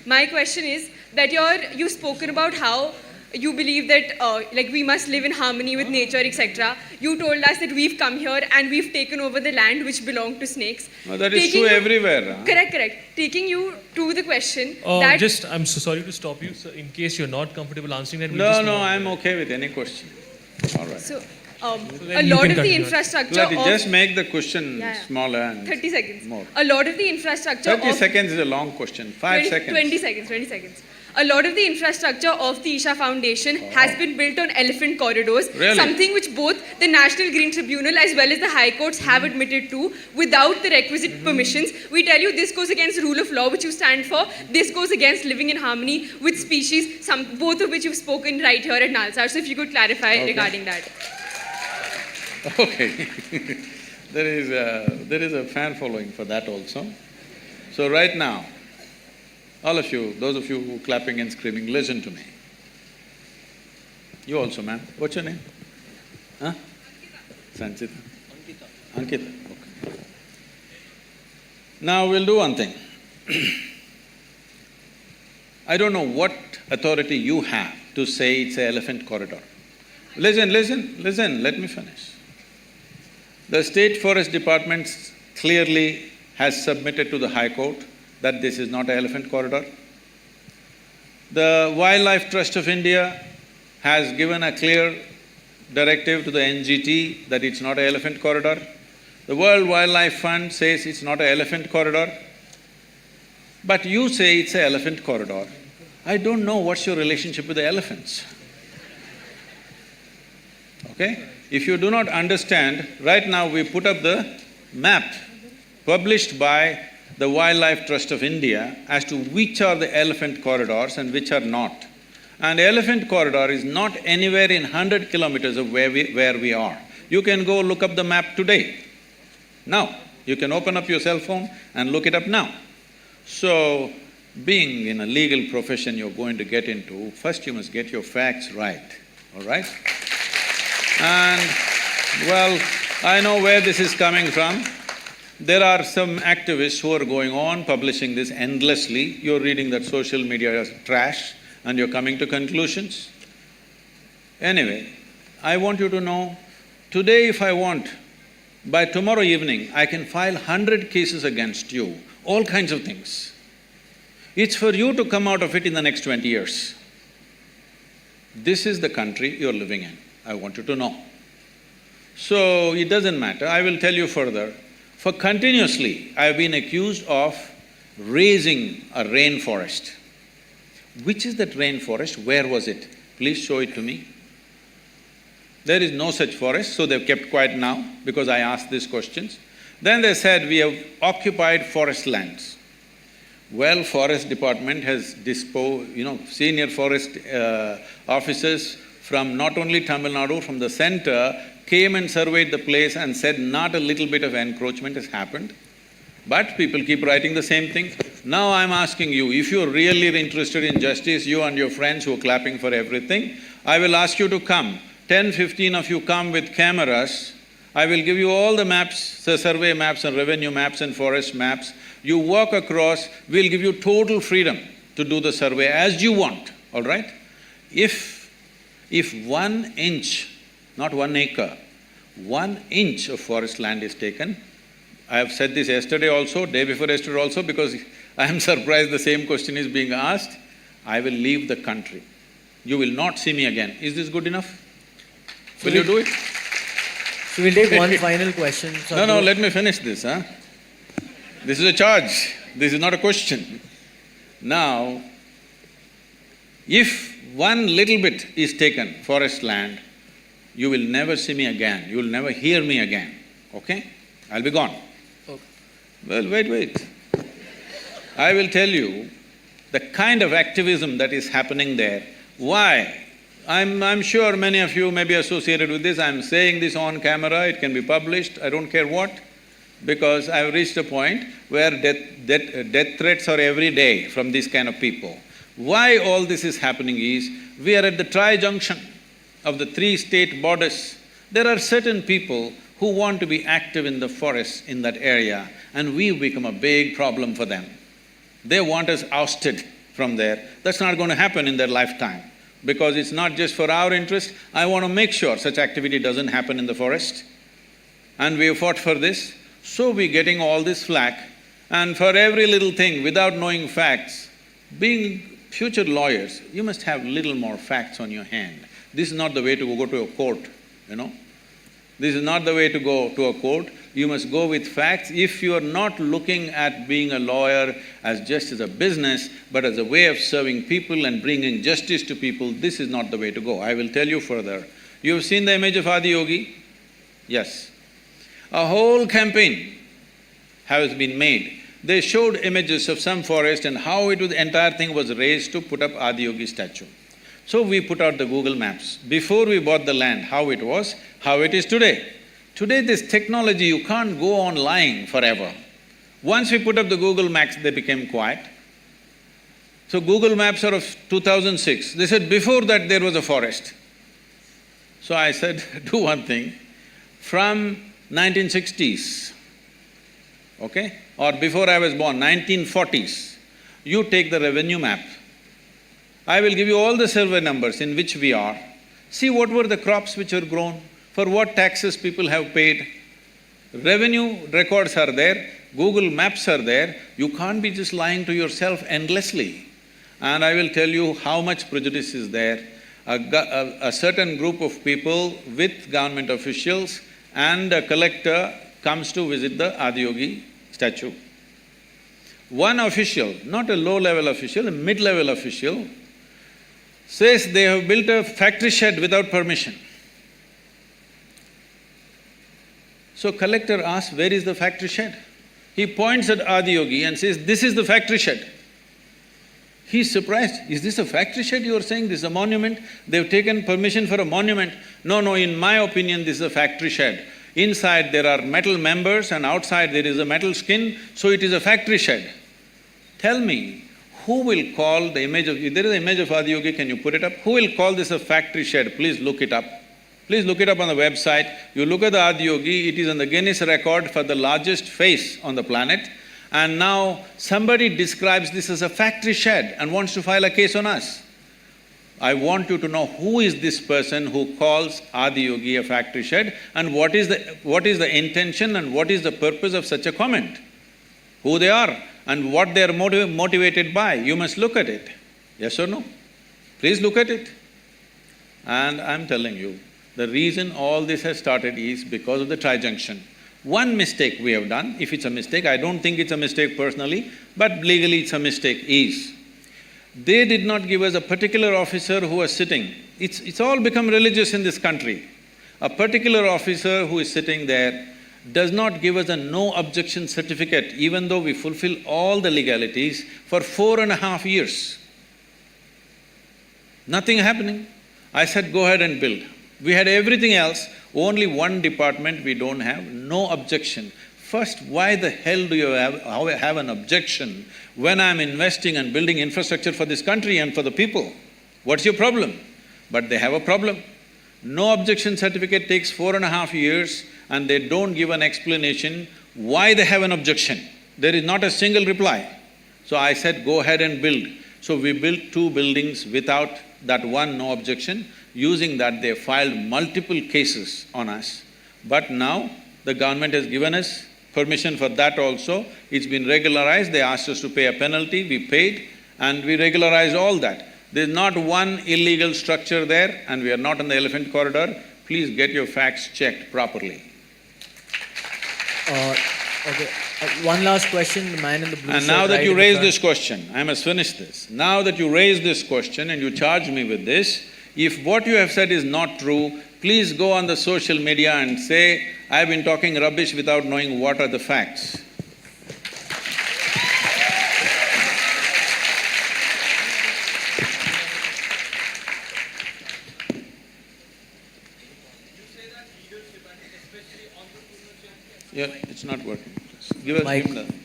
My question is that you've spoken about how you believe that like we must live in harmony with nature, etc. You told us that we've come here and we've taken over the land which belonged to snakes. No, that is true everywhere. Huh? Correct. Taking you to the question that... I'm so sorry to stop you, sir. In case you're not comfortable answering that, No, I'm okay with any question. All right. So, a lot of the infrastructure just make the question smaller and 30 seconds. More. A lot of the infrastructure 30 seconds is a long question. 5 seconds. 20 seconds. A lot of the infrastructure of the Isha Foundation has been built on elephant corridors, really? Something which both the National Green Tribunal as well as the High Courts have admitted to without the requisite permissions. We tell you this goes against rule of law, which you stand for. This goes against living in harmony with species, both of which you've spoken right here at Nalsar. So if you could clarify regarding that. Okay. There is a fan following for that also. So right now, all of you, those of you who are clapping and screaming, listen to me. You also, ma'am. What's your name? Huh? Sanchita? Ankita. Okay. Now we'll do one thing. I don't know what authority you have to say it's an elephant corridor. Listen, let me finish. The State Forest Department clearly has submitted to the High Court that this is not an elephant corridor. The Wildlife Trust of India has given a clear directive to the NGT that it's not an elephant corridor. The World Wildlife Fund says it's not an elephant corridor. But you say it's an elephant corridor. I don't know what's your relationship with the elephants. Okay? If you do not understand, right now we put up the map published by the Wildlife Trust of India as to which are the elephant corridors and which are not. And elephant corridor is not anywhere in 100 kilometers of where we are. You can go look up the map today. Now, you can open up your cell phone and look it up now. So, being in a legal profession you're going to get into, first you must get your facts right, all right? And, well, I know where this is coming from. There are some activists who are going on publishing this endlessly. You're reading that social media is trash and you're coming to conclusions. Anyway, I want you to know, today if I want, by tomorrow evening, I can file 100 cases against you, all kinds of things. It's for you to come out of it in the next 20 years. This is the country you're living in, I want you to know. So, it doesn't matter, I will tell you further. For continuously, I've been accused of raising a rainforest. Which is that rainforest? Where was it? Please show it to me. There is no such forest, so they've kept quiet now because I asked these questions. Then they said, we have occupied forest lands. Well, forest department has senior forest officers from not only Tamil Nadu, from the center, came and surveyed the place and said not a little bit of encroachment has happened. But people keep writing the same thing. Now I'm asking you, if you're really interested in justice, you and your friends who are clapping for everything, I will ask you to come. 10-15 of you come with cameras. I will give you all the maps, the survey maps and revenue maps and forest maps. You walk across, we'll give you total freedom to do the survey as you want, all right? If 1 inch, not 1 acre, 1 inch of forest land is taken, I have said this yesterday also, day before yesterday also, because I am surprised the same question is being asked, I will leave the country. You will not see me again. Is this good enough? Will you do it? So we'll take one final question. No, let me finish this, huh? This is a charge, this is not a question. Now, if 1 little bit is taken, forest land, you will never see me again, you will never hear me again, okay? I'll be gone. Okay. Well, wait. I will tell you the kind of activism that is happening there. Why? I'm sure many of you may be associated with this, I'm saying this on camera, it can be published, I don't care what, because I've reached a point where death threats are every day from these kind of people. Why all this is happening is, we are at the tri-junction of the 3 state borders. There are certain people who want to be active in the forest in that area and we've become a big problem for them. They want us ousted from there. That's not going to happen in their lifetime, because it's not just for our interest. I want to make sure such activity doesn't happen in the forest. And we have fought for this, so we're getting all this flack. And for every little thing, without knowing facts, being future lawyers, you must have little more facts on your hand. This is not the way to go to a court, you know. This is not the way to go to a court. You must go with facts. If you are not looking at being a lawyer as just as a business, but as a way of serving people and bringing justice to people, this is not the way to go. I will tell you further. You've seen the image of Adiyogi? Yes. A whole campaign has been made. They showed images of some forest and how the entire thing was raised to put up Adiyogi statue. So we put out the Google Maps. Before we bought the land, how it was, how it is today. Today this technology, you can't go on lying forever. Once we put up the Google Maps, they became quiet. So Google Maps are of 2006. They said before that there was a forest. So I said, do one thing, from 1960s, okay, or before I was born, 1940s, you take the revenue map. I will give you all the survey numbers in which we are. See what were the crops which were grown, for what taxes people have paid. Revenue records are there, Google Maps are there. You can't be just lying to yourself endlessly. And I will tell you how much prejudice is there. A certain group of people with government officials and a collector comes to visit the Adiyogi statue. One official, not a low-level official, a mid-level official, says they have built a factory shed without permission. So collector asks, where is the factory shed? He points at Adiyogi and says, this is the factory shed. He's surprised, is this a factory shed you are saying? This is a monument? They've taken permission for a monument. No, in my opinion, this is a factory shed. Inside there are metal members and outside there is a metal skin, so it is a factory shed. Tell me, who will call the image of… There is an image of Adiyogi, can you put it up? Who will call this a factory shed? Please look it up. Please look it up on the website. You look at the Adiyogi, it is on the Guinness record for the largest face on the planet. And now somebody describes this as a factory shed and wants to file a case on us. I want you to know who is this person who calls Adiyogi a factory shed and what is the intention and what is the purpose of such a comment. Who they are and what they are motivated by. You must look at it. Yes or no? Please look at it. And I'm telling you, the reason all this has started is because of the tri-junction. One mistake we have done, if it's a mistake, I don't think it's a mistake personally, but legally it's a mistake, is they did not give us a particular officer who was sitting. It's all become religious in this country. A particular officer who is sitting there does not give us a no objection certificate, even though we fulfill all the legalities for 4.5 years. Nothing happening. I said, go ahead and build. We had everything else, only one department we don't have, no objection. First, why the hell do you have an objection when I'm investing and building infrastructure for this country and for the people? What's your problem? But they have a problem. No objection certificate takes 4.5 years and they don't give an explanation why they have an objection. There is not a single reply. So I said, go ahead and build. So we built 2 buildings without that one no objection. Using that, they filed multiple cases on us. But now, the government has given us permission for that also. It's been regularized, they asked us to pay a penalty, we paid, and we regularized all that. There's not one illegal structure there, and we are not in the elephant corridor. Please get your facts checked properly. Okay. One last question, the man in the blue shirt. And now that right you in the raised front. this question, I must finish this. Now that you raised this question and you charge me with this, if what you have said is not true, please go on the social media and say, I've been talking rubbish without knowing what are the facts. Yeah, it's not working. Give us… Mike. give him the…